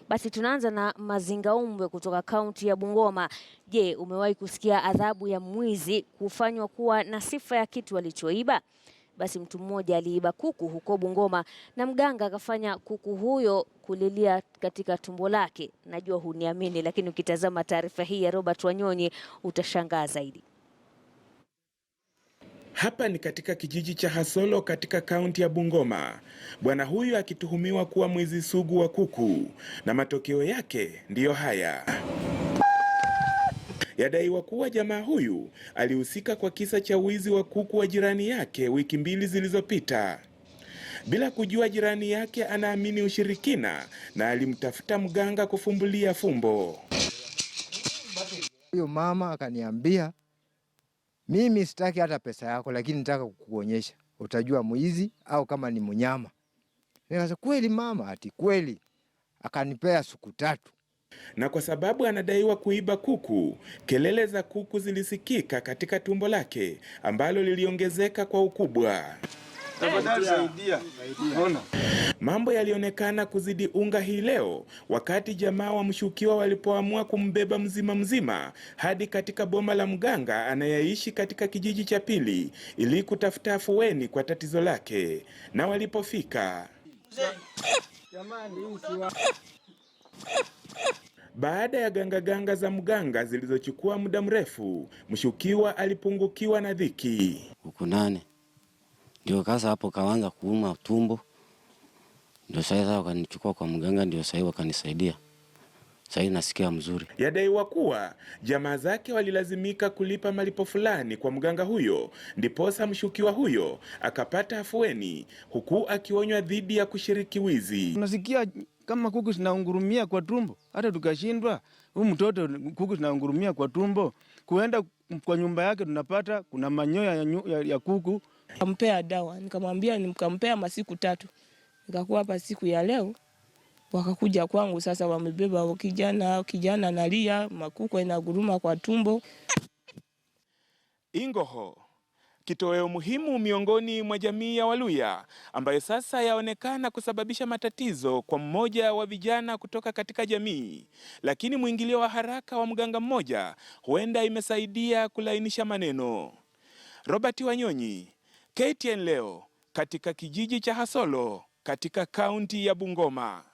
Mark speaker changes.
Speaker 1: Basi tunaanza na Mazingaumbwe kutoka kaunti ya Bungoma. Je, umewahi kusikia adhabu ya mwizi kufanywa kuwa na sifa ya kitu alichoiba? Basi mtu mmoja aliiba kuku huko Bungoma na mganga akafanya kuku huyo kulilia katika tumbo lake. Najua huniamini, lakini ukitazama taarifa hii ya Robert Wanyonyi utashangaa zaidi.
Speaker 2: Hapa ni katika kijiji cha Hasolo katika kaunti ya Bungoma. Bwana huyu akituhumiwa kuwa mwizi sugu wa kuku na matokeo yake ndiyo haya. Yadaiwa kuwa jamaa huyu alihusika kwa kisa cha wizi wa kuku wa jirani yake wiki 2 zilizopita. Bila kujua jirani yake anaamini ushirikina na alimtafuta mganga kufumbulia fumbo.
Speaker 3: Huyo mama akaniambia, mimi sitaki hata pesa yako, lakini nataka kukuonyesha, utajua mwizi au kama ni mnyama. Nikasema kweli mama? Ati kweli. Akanipea siku 3.
Speaker 2: Na kwa sababu anadaiwa kuiba kuku, kelele za kuku zilisikika katika tumbo lake ambalo liliongezeka kwa ukubwa. Mambo yalionekana kuzidi unga hii leo wakati jamaa wa mshukiwa walipoamua kumbeba mzima mzima hadi katika boma la mganga anayeishi katika kijiji cha pili ili kutafuta afueni kwa tatizo lake. Na walipofika, baada ya ganga za mganga zilizochukua muda mrefu, mshukiwa alipungukiwa na dhiki.
Speaker 4: Kuku 8 ndio kasa hapo kaanza kuuma tumbo. Ndio sasa wakanichukua kwa mganga, ndio sasa wakanisaidia. Sasa nasikia mzuri.
Speaker 2: Yadaiwa kuwa jamaa zake walilazimika kulipa malipo fulani kwa mganga huyo, ndiposa mshukiwa huyo akapata afueni, huku akionywa dhidi ya kushiriki wizi.
Speaker 5: Unasikia kama kuku zinaungurumia kwa tumbo, hata tukashindwa huyu mtoto kuku zinaungurumia kwa tumbo, kuenda kwa nyumba yake tunapata kuna manyoya ya kuku.
Speaker 6: Kampea dawa, nikamwambia nikampea masiku 3. Nikakuwa hapa siku ya leo, wakakuja kwangu sasa wamebeba kijana analia, makuku inaguruma kwa tumbo.
Speaker 2: Ingoho, kitoweo muhimu miongoni mwa jamii ya Waluya, ambayo sasa yaonekana kusababisha matatizo kwa mmoja wa vijana kutoka katika jamii. Lakini mwingilio wa haraka wa mganga mmoja huenda imesaidia kulainisha maneno. Robert Wanyonyi, KTN leo, katika kijiji cha Hasolo katika kaunti ya Bungoma.